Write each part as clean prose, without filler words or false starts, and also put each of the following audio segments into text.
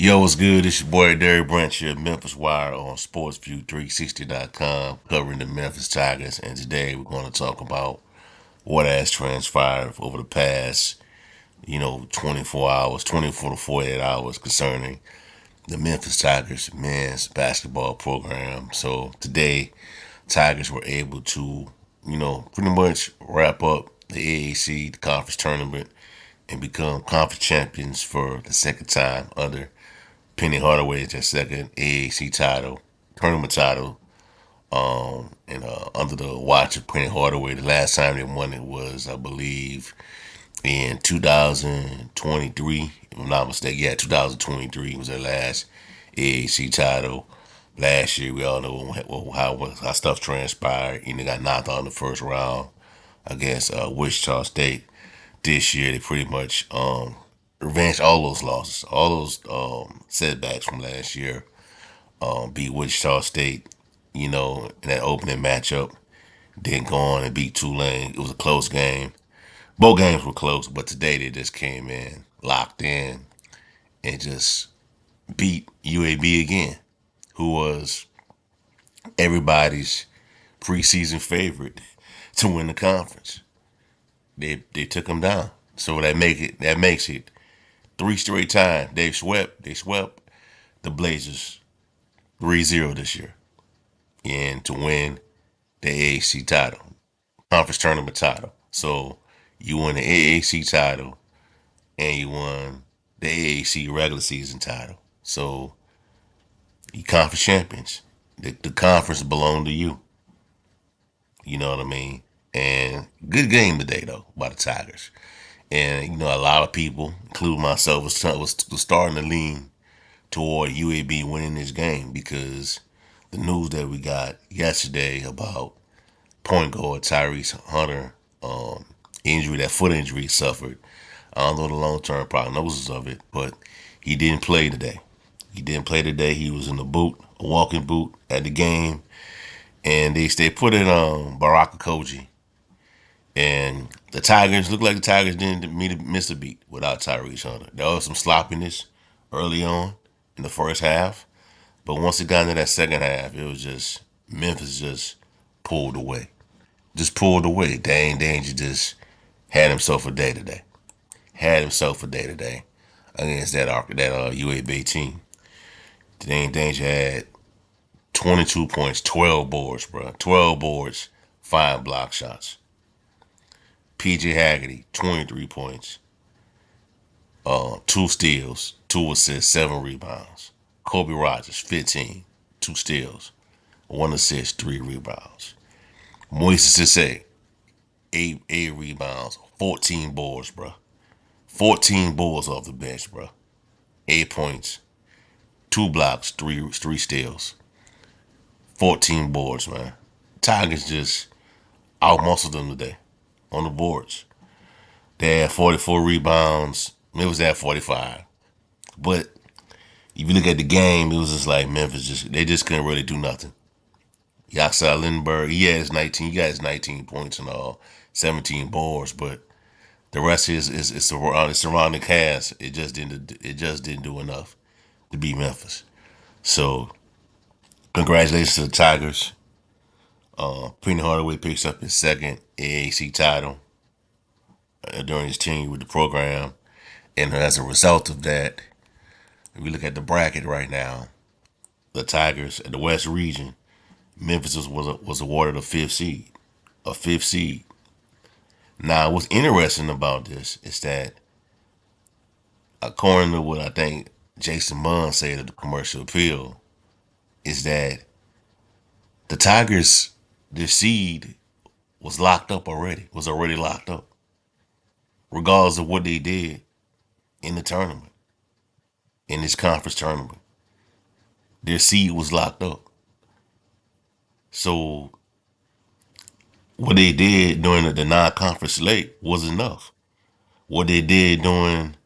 Yo, what's good? It's your boy Derek Branch here, Memphis Wire on SportsView360.com, covering the Memphis Tigers. And today we're going to talk about what has transpired over the past, 24 hours, 24 to 48 hours concerning the Memphis Tigers men's basketball program. So today, Tigers were able to, pretty much wrap up the AAC, the conference tournament, and become conference champions for the second time under Penny Hardaway's their second AAC title, tournament title, and under the watch of Penny Hardaway. The last time they won it was, I believe, in 2023. If I'm not mistaken, yeah, 2023 was their last AAC title. Last year, we all know how stuff transpired. They got knocked out in the first round against Wichita State. This year, they pretty much revenge all those losses, all those setbacks from last year. Beat Wichita State, in that opening matchup. Then go on and beat Tulane. It was a close game. Both games were close, but today they just came in, locked in, and just beat UAB again, who was everybody's preseason favorite to win the conference. They took them down. So that makes it three straight times they swept the Blazers 3-0 this year and to win the AAC title, conference tournament title. So you won the AAC title and you won the AAC regular season title. So you conference champions. The conference belonged to you. You know what I mean? And good game today though by the Tigers. And a lot of people, including myself, was starting to lean toward UAB winning this game because the news that we got yesterday about point guard Tyrese Hunter injury, that foot injury he suffered. I don't know the long term prognosis of it, but he didn't play today. He didn't play today. He was in a boot, a walking boot at the game, and they put in Baraka Koji. And the Tigers looked like the Tigers didn't miss a beat without Tyrese Hunter. There was some sloppiness early on in the first half, but once it got into that second half, it was just Memphis just pulled away. Just pulled away. Dane Danger just had himself a day today. Had himself a day today against that UAB team. Dane Danger had 22 points, 12 boards, bro. 12 boards, 5 block shots. PJ Haggerty, 23 points, 2 steals, 2 assists, 7 rebounds. Kobe Rogers, 15, 2 steals, 1 assist, 3 rebounds. Moises Sisse, eight rebounds, 14 boards, bro. 14 boards off the bench, bro. 8 points, 2 blocks, three steals, 14 boards, man. Tigers just outmuscled them today on the boards. They had 44 rebounds. It was at 45. But if you look at the game, it was just like Memphis they just couldn't really do nothing. Yaxel Lindbergh, he got his 19 points and all, 17 boards, but the rest is surrounding cast. It just didn't do enough to beat Memphis. So congratulations to the Tigers. Penny Hardaway picks up his second AAC title during his tenure with the program, and as a result of that, if we look at the bracket right now, the Tigers at the West region, Memphis was awarded a fifth seed. A fifth seed. Now, what's interesting about this is that, according to what I think Jason Munn said at the commercial appeal, is that the Tigers, their seed was locked up already, was already locked up, regardless of what they did in the tournament, in this conference tournament. Their seed was locked up. So what they did during the non-conference slate was enough. What they did during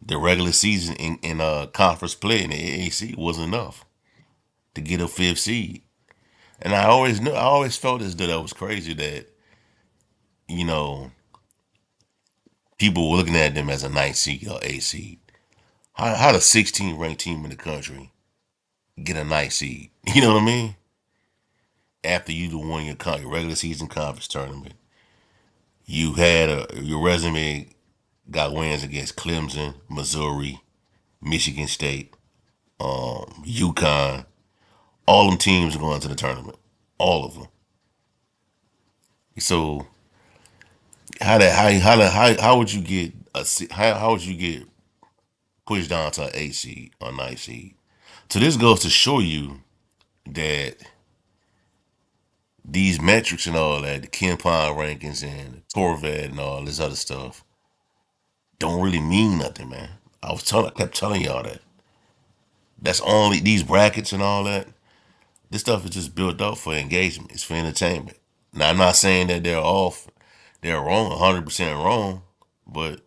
the regular season in conference play in the AAC was enough to get a fifth seed. And I always felt as though that was crazy that you know people were looking at them as a ninth seed or eighth seed. How the 16th ranked team in the country get a nice seed? You know what I mean? After you won your regular season conference tournament, you had your resume got wins against Clemson, Missouri, Michigan State, UConn. All them teams are going to the tournament. All of them. So how would you get how would you get pushed down to an 8 seed or 9 seed? So this goes to show you that these metrics and all that, the Ken Pond rankings and the Torvad and all this other stuff, don't really mean nothing, man. I kept telling y'all that. That's only these brackets and all that. This stuff is just built up for engagement. It's for entertainment. Now I'm not saying that they're wrong, 100% wrong, but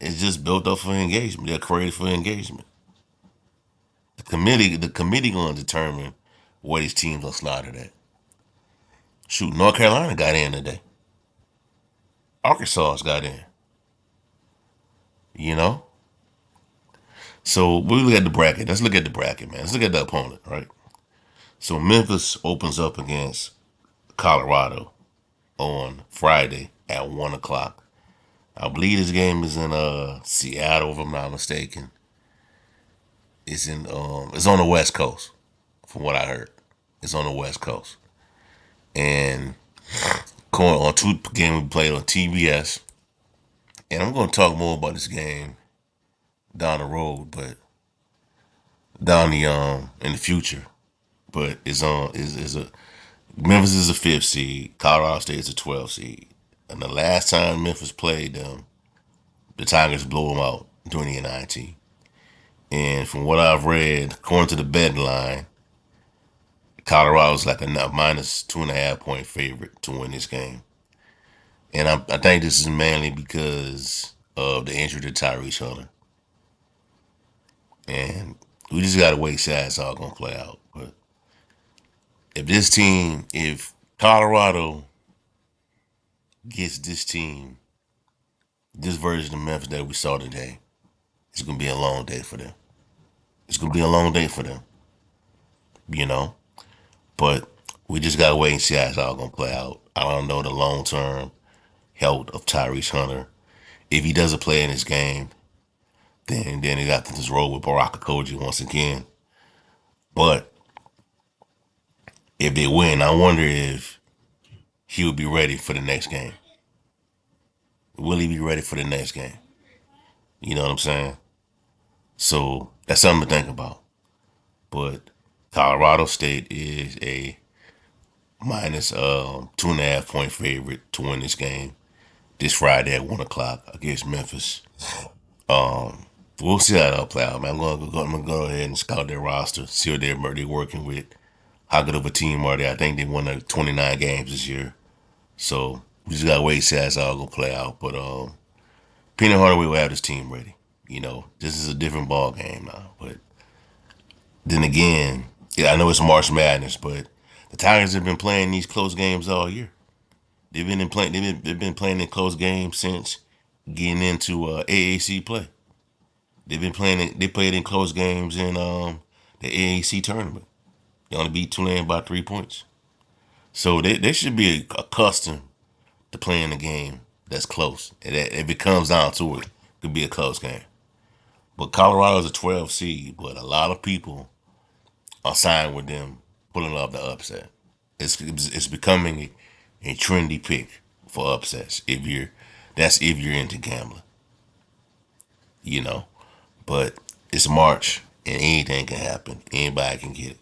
it's just built up for engagement. They're created for engagement. The committee gonna determine where these teams are slotted at. Shoot, North Carolina got in today. Arkansas got in. You know? So we look at the bracket. Let's look at the bracket, man. Let's look at the opponent, right? So Memphis opens up against Colorado on Friday at 1 o'clock. I believe this game is in Seattle, if I'm not mistaken. It's on the West Coast, from what I heard. It's on the West Coast. And going on two game we played on TBS. And I'm gonna talk more about this game down the road, but down the in the future. But it's on is a Memphis is a 5th seed, Colorado State is a 12th seed. And the last time Memphis played them, the Tigers blew them out 2019. And from what I've read, according to the betting line, Colorado's like a minus 2.5 point favorite to win this game. And I think this is mainly because of the injury to Tyrese Hunter. And we just got to wait and see how it's all going to play out. But if Colorado gets this team, this version of Memphis that we saw today, it's going to be a long day for them. It's going to be a long day for them, you know? But we just got to wait and see how it's all going to play out. I don't know the long term health of Tyrese Hunter. If he doesn't play in this game, then he got to just roll with Baraka Koji once again. But if they win, I wonder if he will be ready for the next game. Will he be ready for the next game? You know what I'm saying? So that's something to think about. But Colorado State is a minus 2.5 point favorite to win this game this Friday at 1 o'clock against Memphis. We'll see how that'll play out, man. I'm gonna go ahead and scout their roster, see what they're working with. How good of a team are they? I think they won 29 games this year. So we just gotta wait and see how it's all gonna play out. But Peanut Hardaway will have his team ready. You know, this is a different ball game now. But then again, yeah, I know it's March Madness, but the Tigers have been playing these close games all year. They've been playing in close games since getting into AAC play. They've been playing. They played in close games in the AAC tournament. They only beat Tulane by 3 points. So they should be accustomed to playing a game that's close. If it comes down to it, it could be a close game. But Colorado's a 12 seed, but a lot of people are signed with them, pulling off the upset. It's becoming a trendy pick for upsets. If you're into gambling, you know. But it's March and anything can happen. Anybody can get it.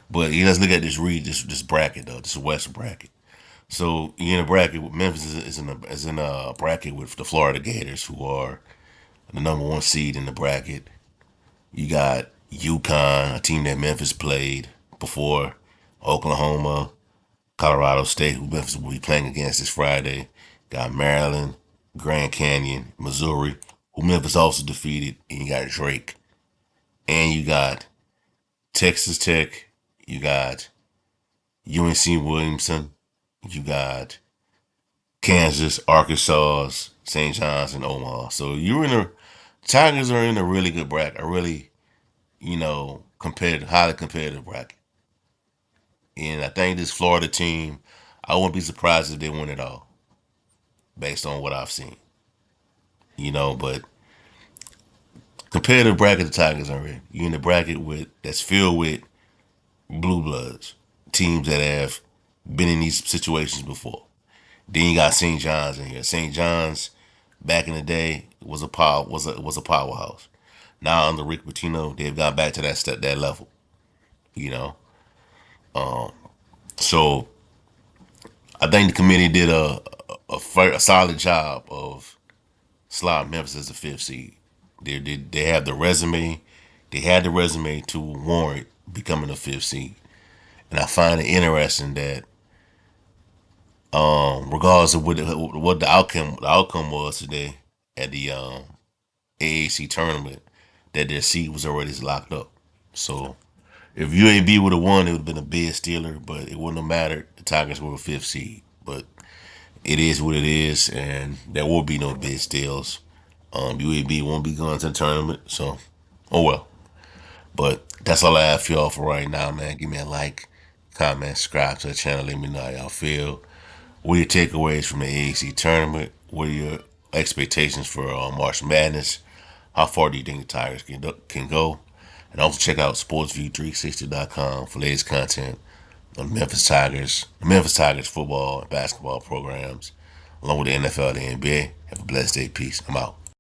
But let's look at this bracket though. This West bracket. So you're in a bracket with Memphis is in a bracket with the Florida Gators, who are the number one seed in the bracket. You got UConn, a team that Memphis played before, Oklahoma, Colorado State, who Memphis will be playing against this Friday. Got Maryland, Grand Canyon, Missouri, who Memphis also defeated, and you got Drake, and you got Texas Tech, you got UNC Williamson, you got Kansas, Arkansas, St. John's, and Omaha. So you're in a Tigers are in a really good bracket, a really, competitive, highly competitive bracket. And I think this Florida team, I wouldn't be surprised if they win it all, based on what I've seen. But competitive bracket the Tigers are in. You're in the bracket with that's filled with blue bloods, teams that have been in these situations before. Then you got St. John's in here. St. John's back in the day was a powerhouse. Now under Rick Pitino, they've gone back to that level. You know, so I think the committee did a solid job of slotting Memphis as the fifth seed. They have the resume. They had the resume to warrant becoming a fifth seed. And I find it interesting that, regardless of what the outcome was today at the AAC tournament, that their seat was already locked up. So if UAB would have won, it would have been a bid stealer, but it wouldn't have mattered. The Tigers were a fifth seed, but it is what it is, and there will be no bid steals. UAB won't be going to the tournament, so oh well. But that's all I have for y'all for right now, man. Give me a like, comment, subscribe to the channel. Let me know how y'all feel. What are your takeaways from the AAC tournament? What are your expectations for March Madness? How far do you think the Tigers can go? And also check out sportsview360.com for latest content on the Memphis Tigers football and basketball programs, along with the NFL and the NBA. Have a blessed day. Peace. I'm out.